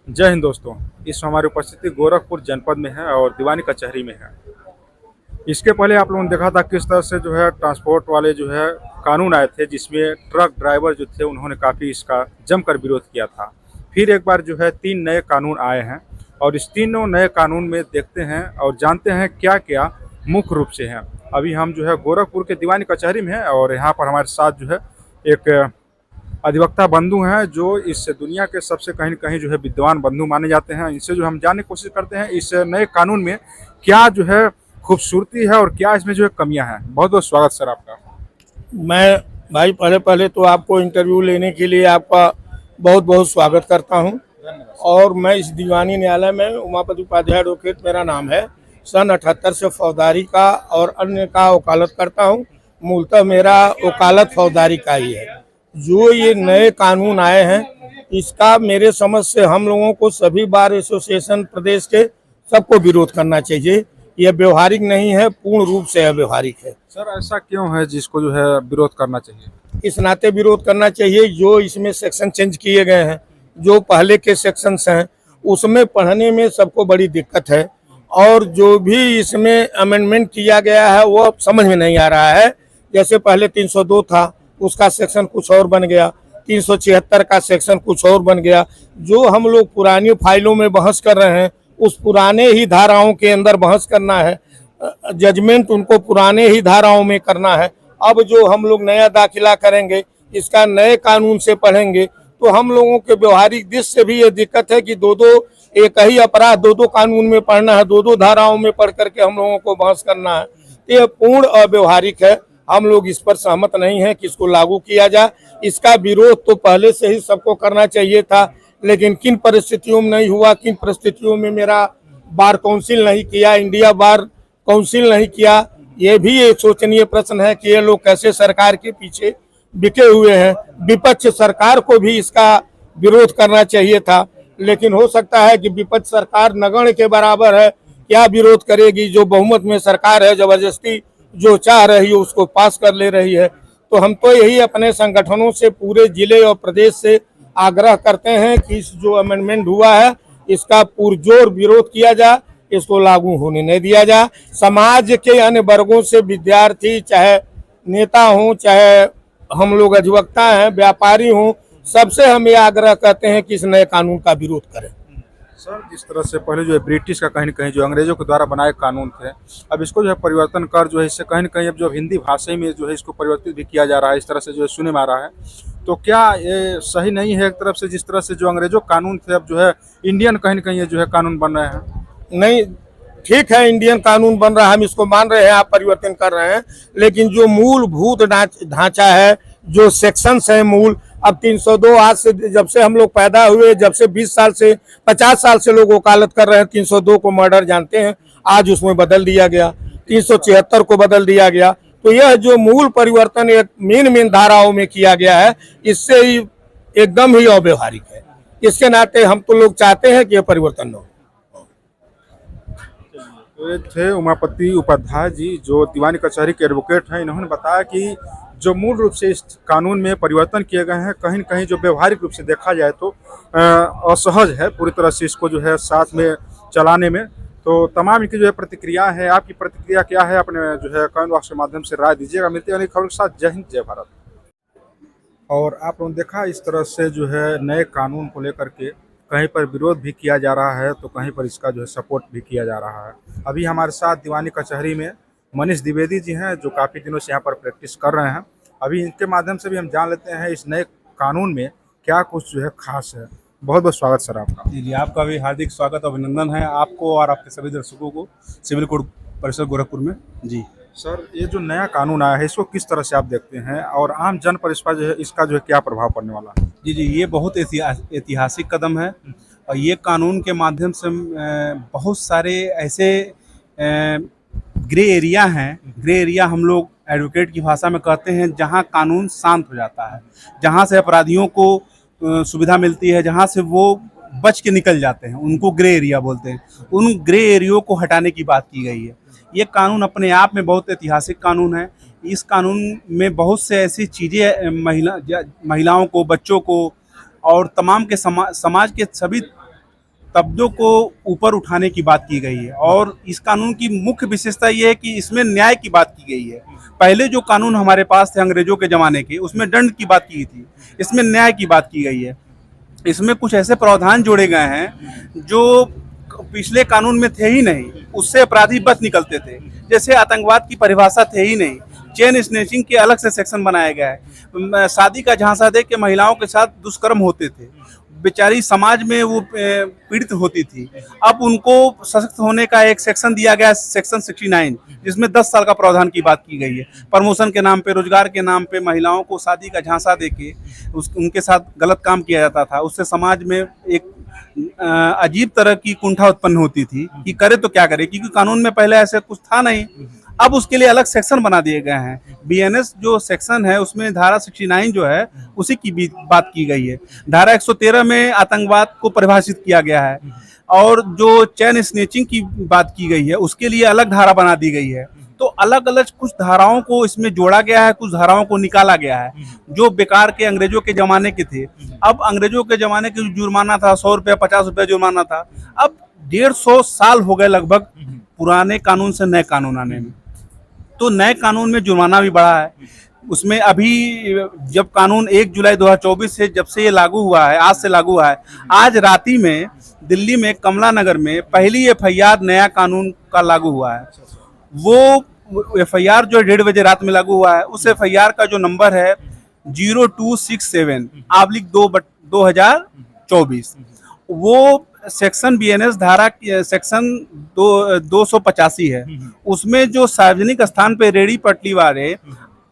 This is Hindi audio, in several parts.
जय हिंद दोस्तों। इस हमारी उपस्थिति गोरखपुर जनपद में है और दीवानी कचहरी में है। इसके पहले आप लोगों ने देखा था किस तरह से जो है ट्रांसपोर्ट वाले जो है कानून आए थे, जिसमें ट्रक ड्राइवर जो थे उन्होंने काफ़ी इसका जमकर विरोध किया था। फिर एक बार जो है 3 नए कानून आए हैं और इस तीनों नए कानून में देखते हैं और जानते हैं क्या क्या मुख्य रूप से हैं। अभी हम जो है गोरखपुर के दीवानी कचहरी में हैं और यहाँ पर हमारे साथ जो है एक अधिवक्ता बंधु हैं जो इस दुनिया के सबसे कहीं न कहीं जो है विद्वान बंधु माने जाते हैं। इनसे जो हम जानने की कोशिश करते हैं इस नए कानून में क्या जो है खूबसूरती है और क्या इसमें जो है कमियां हैं। बहुत बहुत स्वागत सर आपका। मैं भाई पहले पहले तो आपको इंटरव्यू लेने के लिए आपका बहुत बहुत स्वागत करता हूं। और मैं इस दीवानी न्यायालय में उमापति उपाध्याय एडवोकेट मेरा नाम है। सन 78 से फौजदारी का और अन्य का वकालत करता हूं। मूलतः मेरा वकालत फौजदारी का ही है। जो ये नए कानून आए हैं इसका मेरे समझ से हम लोगों को सभी बार एसोसिएशन प्रदेश के सबको विरोध करना चाहिए। यह व्यवहारिक नहीं है, पूर्ण रूप से अव्यवहारिक है। सर ऐसा क्यों है जिसको जो है विरोध करना चाहिए? इस नाते विरोध करना चाहिए जो इसमें सेक्शन चेंज किए गए हैं, जो पहले के सेक्शंस हैं उसमें पढ़ने में सबको बड़ी दिक्कत है। और जो भी इसमें अमेंडमेंट किया गया है वो समझ में नहीं आ रहा है। जैसे पहले 302 था, उसका सेक्शन कुछ और बन गया, 376 का सेक्शन कुछ और बन गया। जो हम लोग पुरानी फाइलों में बहस कर रहे हैं उस पुराने ही धाराओं के अंदर बहस करना है, जजमेंट उनको पुराने ही धाराओं में करना है। अब जो हम लोग नया दाखिला करेंगे इसका नए कानून से पढ़ेंगे तो हम लोगों के व्यवहारिक दृष्टि से भी ये दिक्कत है कि दो एक ही अपराध दो कानून में पढ़ना है, दो धाराओं में पढ़ करके हम लोगों को बहस करना है। ये पूर्ण अव्यवहारिक है। हम लोग इस पर सहमत नहीं हैं कि इसको लागू किया जाए। इसका विरोध तो पहले से ही सबको करना चाहिए था, लेकिन किन परिस्थितियों में नहीं हुआ, किन परिस्थितियों में मेरा बार काउंसिल नहीं किया, इंडिया बार काउंसिल नहीं किया, ये भी एक सोचनीय प्रश्न है कि ये लोग कैसे सरकार के पीछे बिके हुए हैं। विपक्ष सरकार को भी इसका विरोध करना चाहिए था, लेकिन हो सकता है कि विपक्ष सरकार नगण्य के बराबर है, क्या विरोध करेगी। जो बहुमत में सरकार है जबरदस्ती जो चाह रही है उसको पास कर ले रही है। तो हम तो यही अपने संगठनों से पूरे जिले और प्रदेश से आग्रह करते हैं कि इस जो अमेंडमेंट हुआ है इसका पुरजोर विरोध किया जाए, इसको लागू होने नहीं दिया जाए। समाज के अन्य वर्गों से विद्यार्थी चाहे नेता हों, चाहे हम लोग अधिवक्ता हैं, व्यापारी हों, सबसे हम ये आग्रह करते हैं कि इस नए कानून का विरोध करें। सर जिस तरह से पहले जो है ब्रिटिश का कहीं न कहीं जो अंग्रेजों के द्वारा बनाए कानून थे, अब इसको जो है परिवर्तन कर जो है इससे कहीं न कहीं अब जो हिंदी भाषा में जो है इसको परिवर्तित भी किया जा रहा है, इस तरह से जो है सुने में आ रहा है। तो क्या ये सही नहीं है एक तरफ से, जिस तरह से जो अंग्रेजों कानून थे अब जो है इंडियन कहीं न कहीं ये जो है कानून बन रहे हैं? नहीं, ठीक है, इंडियन कानून बन रहा है, हम इसको मान रहे हैं, आप परिवर्तन कर रहे हैं, लेकिन जो मूलभूत ढांचा है, जो सेक्शंस है मूल, अब 302 आज से जब से हम लोग पैदा हुए, जब से 20 साल से 50 साल से लोग वकालत कर रहे हैं, 302 को मर्डर जानते हैं, आज उसमें बदल दिया गया, 376 को बदल दिया गया। तो यह जो मूल परिवर्तन एक मेन धाराओं में किया गया है, इससे ही एकदम ही अव्यवहारिक है। इसके नाते हम तो लोग चाहते हैं कि यह परिवर्तन हो। तो ये थे उमापति उपाध्याय जी जो दीवानी कचहरी के एडवोकेट हैं। इन्होंने बताया कि जो मूल रूप से इस कानून में परिवर्तन किए गए हैं कहीं न कहीं जो व्यवहारिक रूप से देखा जाए तो असहज है पूरी तरह से इसको जो है साथ में चलाने में। तो तमाम इनकी जो है प्रतिक्रिया है, आपकी प्रतिक्रिया क्या है अपने जो है कमेंट बॉक्स के माध्यम से राय दीजिएगा। मिलते हैं खबर के साथ। जय हिंद, जय भारत। और आप लोगों ने देखा इस तरह से जो है नए कानून को लेकर के कहीं पर विरोध भी किया जा रहा है तो कहीं पर इसका जो है सपोर्ट भी किया जा रहा है। अभी हमारे साथ दीवानी कचहरी में मनीष द्विवेदी जी हैं जो काफ़ी दिनों से यहाँ पर प्रैक्टिस कर रहे हैं। अभी इनके माध्यम से भी हम जान लेते हैं इस नए कानून में क्या कुछ जो है खास है। बहुत बहुत स्वागत सर आपका। जी, आपका भी हार्दिक स्वागत और अभिनंदन है आपको और आपके सभी दर्शकों को सिविल कोड परिसर गोरखपुर में। जी सर ये जो नया कानून आया है इसको किस तरह से आप देखते हैं और आम जन पर इस पर जो है इसका जो है क्या प्रभाव पड़ने वाला है? जी, ये बहुत ऐतिहासिक कदम है और ये कानून के माध्यम से बहुत सारे ऐसे ग्रे एरिया हैं। ग्रे एरिया हम लोग एडवोकेट की भाषा में कहते हैं जहां कानून शांत हो जाता है, जहां से अपराधियों को सुविधा मिलती है, जहां से वो बच के निकल जाते हैं, उनको ग्रे एरिया बोलते हैं। उन ग्रे एरियो को हटाने की बात की गई है। ये कानून अपने आप में बहुत ऐतिहासिक कानून है। इस कानून में बहुत से ऐसी चीज़ें महिलाओं को, बच्चों को और तमाम के समाज के सभी तबदों को ऊपर उठाने की बात की गई है। और इस कानून की मुख्य विशेषता ये है कि इसमें न्याय की बात की गई है। पहले जो कानून हमारे पास थे अंग्रेजों के ज़माने के, उसमें दंड की बात की थी, इसमें न्याय की बात की गई है। इसमें कुछ ऐसे प्रावधान जोड़े गए हैं जो पिछले कानून में थे ही नहीं, उससे अपराधी बच निकलते थे। जैसे आतंकवाद की परिभाषा थे ही नहीं, चेन स्नेचिंग के अलग से सेक्शन बनाया गया है, शादी का झांसा दे के महिलाओं के साथ दुष्कर्म होते थे, बेचारी समाज में वो पीड़ित होती थी, अब उनको सशक्त होने का एक सेक्शन दिया गया, सेक्शन 69, जिसमें 10 साल का प्रावधान की बात की गई है। प्रमोशन के नाम पे, रोजगार के नाम पे महिलाओं को शादी का झांसा देके उनके साथ गलत काम किया जाता था। उससे समाज में एक अजीब तरह की कुंठा उत्पन्न होती थी कि करे तो क्या करे, क्योंकि कानून में पहले ऐसे कुछ था नहीं। अब उसके लिए अलग सेक्शन बना दिए गए हैं। बीएनएस जो सेक्शन है उसमें धारा 69 जो है उसी की भी बात की गई है। धारा 113 में आतंकवाद को परिभाषित किया गया है, और जो चैन स्नेचिंग की बात की गई है उसके लिए अलग धारा बना दी गई है। तो अलग अलग कुछ धाराओं को इसमें जोड़ा गया है, कुछ धाराओं को निकाला गया है जो बेकार के अंग्रेजों के जमाने के थे। अब अंग्रेजों के जमाने के जुर्माना था 100 रुपया 50 रुपया जुर्माना था, अब 150 साल हो गए लगभग पुराने कानून से नए कानून आने में। तो नए कानून में जुर्माना भी बढ़ा है। उसमें अभी जब कानून 1 जुलाई 2024 से जब से ये लागू हुआ है, आज से लागू हुआ है, आज राती में दिल्ली में कमला नगर में पहली एफआईआर नया कानून का लागू हुआ है। वो एफआईआर जो 1:30 बजे रात में लागू हुआ है, उस एफआईआर का जो नंबर है 0267/2024, वो सेक्शन बीएनएस धारा सेक्शन 285 है। उसमें जो सार्वजनिक स्थान पे रेहड़ी पटरी वाले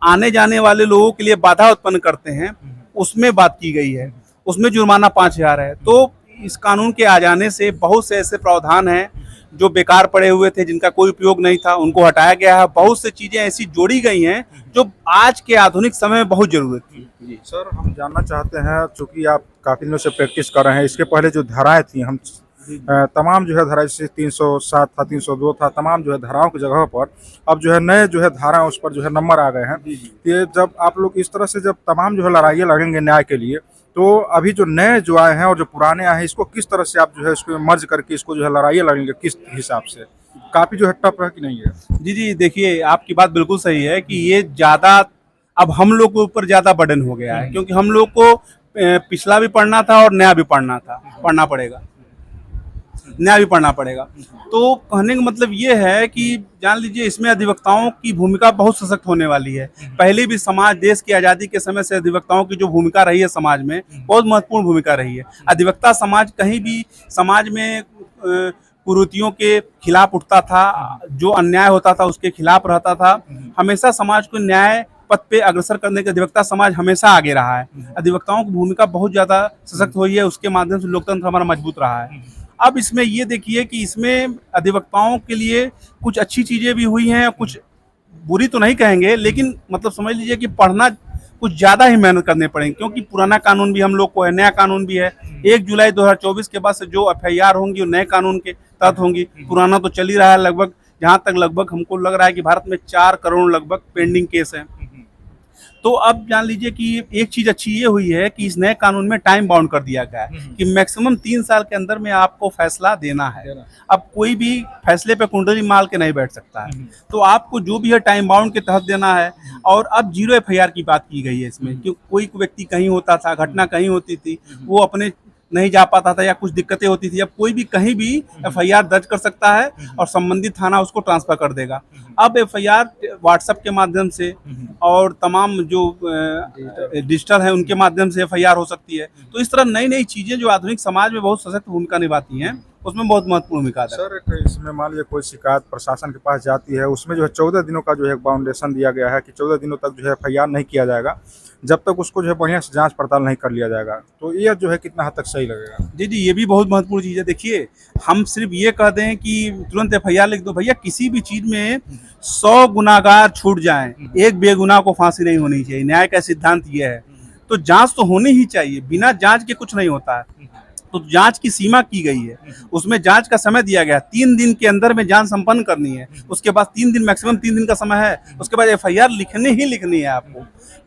आने जाने वाले लोगों के लिए बाधा उत्पन्न करते हैं, उसमें बात की गई है। उसमें जुर्माना 5000 है। तो इस कानून के आ जाने से बहुत से ऐसे प्रावधान हैं जो बेकार पड़े हुए थे, जिनका कोई उपयोग नहीं था, उनको हटाया गया है। बहुत सी चीजें ऐसी जोड़ी गई हैं जो आज के आधुनिक समय में बहुत जरूरत थी। जी सर, हम जानना चाहते हैं, चूंकि आप काफी दिनों से प्रैक्टिस कर रहे हैं, इसके पहले जो धाराएं थी, हम तमाम जो है धारा, जैसे 307 था, 302 था, तमाम जो है धाराओं की जगह पर अब जो है नए जो है धारा उस पर जो है नंबर आ गए हैं। ये जब आप लोग इस तरह से जब तमाम जो है लड़ाइयाँ लड़ेंगे न्याय के लिए, तो अभी जो नए जो आए हैं और जो पुराने आए हैं, इसको किस तरह से आप जो है इसको मर्ज करके इसको जो है लड़ाइयाँ लड़ेंगे, किस हिसाब से? काफी जो है टफ है कि नहीं है? जी, देखिए आपकी बात बिल्कुल सही है कि ये ज़्यादा अब हम लोग के ऊपर ज़्यादा बर्डन हो गया है, क्योंकि हम लोग को पिछला भी पढ़ना था और नया भी पढ़ना पड़ेगा, नया भी पढ़ना पड़ेगा। तो कहने का मतलब ये है कि जान लीजिए इसमें अधिवक्ताओं की भूमिका बहुत सशक्त होने वाली है। पहले भी समाज, देश की आज़ादी के समय से अधिवक्ताओं की जो भूमिका रही है समाज में, बहुत महत्वपूर्ण भूमिका रही है। अधिवक्ता समाज कहीं भी समाज में कुरीतियों के खिलाफ उठता था, जो अन्याय होता था उसके खिलाफ रहता था, हमेशा समाज को न्याय पथ पे अग्रसर करने के अधिवक्ता समाज हमेशा आगे रहा है। अधिवक्ताओं की भूमिका बहुत ज़्यादा सशक्त हुई है, उसके माध्यम से लोकतंत्र हमारा मजबूत रहा है। अब इसमें ये देखिए कि इसमें अधिवक्ताओं के लिए कुछ अच्छी चीज़ें भी हुई हैं, कुछ बुरी तो नहीं कहेंगे, लेकिन मतलब समझ लीजिए कि पढ़ना कुछ ज़्यादा ही मेहनत करने पड़ेंगे, क्योंकि पुराना कानून भी हम लोग को है, नया कानून भी है। 1 जुलाई 2024 के बाद से जो एफआईआर होंगी वो नए कानून के तहत होंगी। पुराना तो चल ही रहा है लगभग, जहाँ तक लगभग हमको लग रहा है कि भारत में 4 करोड़ लगभग पेंडिंग केस हैं। तो अब जान लीजिए कि एक चीज़ अच्छी ये हुई है कि इस नए कानून में टाइम बाउंड कर दिया गया है कि मैक्सिमम 3 साल के अंदर में आपको फैसला देना है। अब कोई भी फैसले पे कुंडली मार के नहीं बैठ सकता है, तो आपको जो भी है टाइम बाउंड के तहत देना है। और अब 0 एफआईआर की बात की गई है इसमें, क्योंकि कोई व्यक्ति कहीं होता था, घटना कहीं होती थी, वो अपने नहीं जा पाता था या कुछ दिक्कतें होती थी, अब कोई भी कहीं भी एफआईआर दर्ज कर सकता है और संबंधित थाना उसको ट्रांसफर कर देगा। अब एफआईआर व्हाट्सएप के माध्यम से और तमाम जो डिजिटल है उनके माध्यम से एफआईआर हो सकती है। तो इस तरह नई नई चीज़ें जो आधुनिक समाज में बहुत सशक्त भूमिका निभाती हैं, उसमें बहुत महत्वपूर्ण भूमिका है। सर, इसमें मान लीजिए कोई शिकायत प्रशासन के पास जाती है, उसमें जो है 14 दिनों का जो है बाउंडेशन दिया गया है कि 14 दिनों तक जो है एफआईआर नहीं किया जाएगा जब तक उसको जो है बढ़िया से जांच पड़ताल नहीं कर लिया जाएगा। तो ये जो है कितना हद तक सही लगेगा? जी, ये भी बहुत महत्वपूर्ण चीज़ है। देखिए, हम सिर्फ ये कह दें कि तुरंत एफआईआर लिख दो, भैया किसी भी चीज़ में 100 गुनाहगार छूट जाएं, एक बेगुनाह को फांसी नहीं होनी चाहिए। न्याय का सिद्धांत ये है। तो जांच तो होनी ही चाहिए, बिना जांच के कुछ नहीं होता है। तो जांच की सीमा की गई है, उसमें जांच का समय दिया गया है, 3 दिन के अंदर में जांच संपन्न करनी है। उसके बाद 3 दिन, मैक्सिमम 3 दिन का समय है, उसके बाद एफआईआर लिखनी है आपको।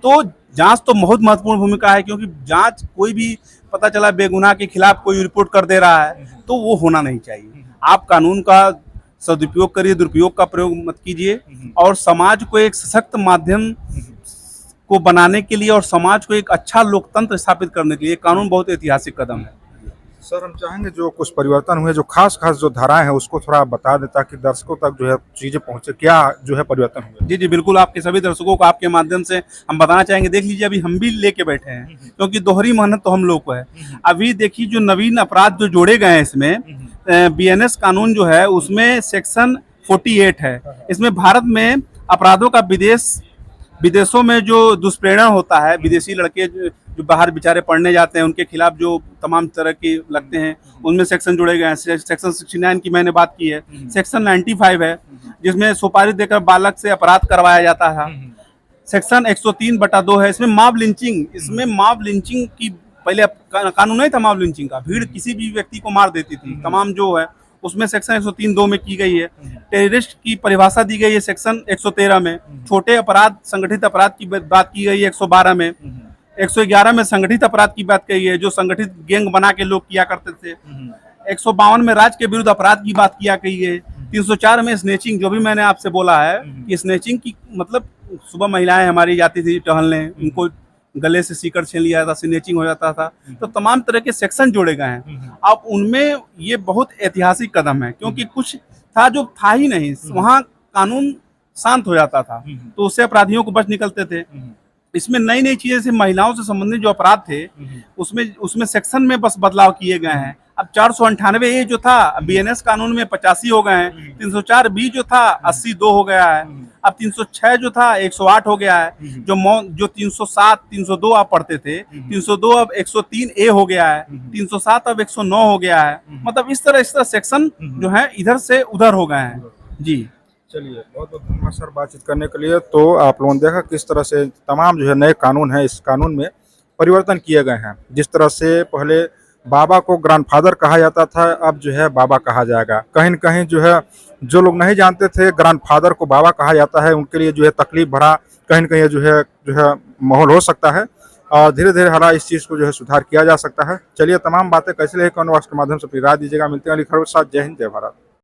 तो जांच तो बहुत महत्वपूर्ण भूमिका है, क्योंकि जांच कोई भी पता चला बेगुनाह के खिलाफ कोई रिपोर्ट कर दे रहा है तो वो होना नहीं चाहिए। आप कानून का सदुपयोग करिए, दुरुपयोग का प्रयोग मत कीजिए, और समाज को एक सशक्त माध्यम को बनाने के लिए और समाज को एक अच्छा लोकतंत्र स्थापित करने के लिए कानून बहुत ऐतिहासिक कदम है। सर, हम चाहेंगे जो कुछ परिवर्तन हुए, जो खास जो धाराएं हैं उसको थोड़ा बता दें ताकि दर्शकों तक जो है चीजें पहुंचे, क्या जो है परिवर्तन हुए। जी जी बिल्कुल, आपके सभी दर्शकों को आपके माध्यम से हम बताना चाहेंगे। देख लीजिए, अभी हम भी लेके बैठे हैं, क्योंकि दोहरी मेहनत तो हम लोग को है। अभी देखिए, जो नवीन अपराध जो जोड़े गए हैं इसमें, बीएनएस कानून जो है उसमें सेक्शन 48 है। इसमें भारत में अपराधों का विदेशों में जो दुष्प्रेरण होता है, विदेशी लड़के जो बाहर बेचारे पढ़ने जाते हैं उनके खिलाफ जो तमाम तरह के लगते हैं, उनमें सेक्शन जोड़े गए हैं। सेक्शन 69 की मैंने बात की है। सेक्शन 95 है, जिसमें सुपारी देकर बालक से अपराध करवाया जाता था। सेक्शन 103/2 है, इसमें मॉब लिंचिंग की पहले कानून नहीं था। मॉब लिंचिंग का भीड़ किसी भी व्यक्ति को मार देती थी, तमाम जो है उसमें सेक्शन 103(2) में की गई है। टेररिस्ट की परिभाषा दी गई है सेक्शन 113 में। छोटे अपराध, संगठित अपराध की बात की गई है 112 में। 111 में संगठित अपराध की बात कही है, जो संगठित गैंग बना के लोग किया करते थे। 152 में राज्य के विरुद्ध अपराध की बात किया गई है। 304 में स्नेचिंग, जो भी मैंने आपसे बोला है कि स्नेचिंग की मतलब, सुबह महिलाएं हमारी जाती थी टहलने, उनको गले से सीकर छीन लिया था, स्नेचिंग हो जाता था। तो तमाम तरह के सेक्शन जोड़े गए हैं। अब उनमें ये बहुत ऐतिहासिक कदम है, क्योंकि कुछ था जो था ही नहीं, वहाँ कानून शांत हो जाता था, तो उससे अपराधियों को बच निकलते थे। इसमें नई नई चीजें, जैसे महिलाओं से संबंधित जो अपराध थे उसमें सेक्शन में बस बदलाव किए गए हैं। अब 498A जो था बीएनएस कानून में 85 हो गए हैं। 304B जो था 82 हो गया है। अब 306 जो था 108 हो गया है। जो 307, 302 आप पढ़ते थे, 302 अब 103A हो गया है। 307 अब 109 हो गया है। मतलब इस तरह सेक्शन जो है इधर से उधर हो गए हैं। जी चलिए, बहुत बहुत धन्यवाद सर बातचीत करने के लिए। तो आप लोगों ने देखा किस तरह से तमाम जो है नए कानून हैं, इस कानून में परिवर्तन किए गए हैं। जिस तरह से पहले बाबा को ग्रैंडफादर कहा जाता था, अब जो है बाबा कहा जाएगा। कहीं न कहीं जो है, जो लोग नहीं जानते थे ग्रैंडफादर को बाबा कहा जाता है, उनके लिए जो है तकलीफ भरा कहीं न कहीं जो है माहौल हो सकता है, और धीरे धीरे हरा इस चीज़ को जो है सुधार किया जा सकता है। चलिए, तमाम बातें कैसे लगे कमेंट बॉक्स के माध्यम से अपनी राय दीजिएगा। मिलते हैं अगली खबर के साथ। जय हिंद, जय भारत।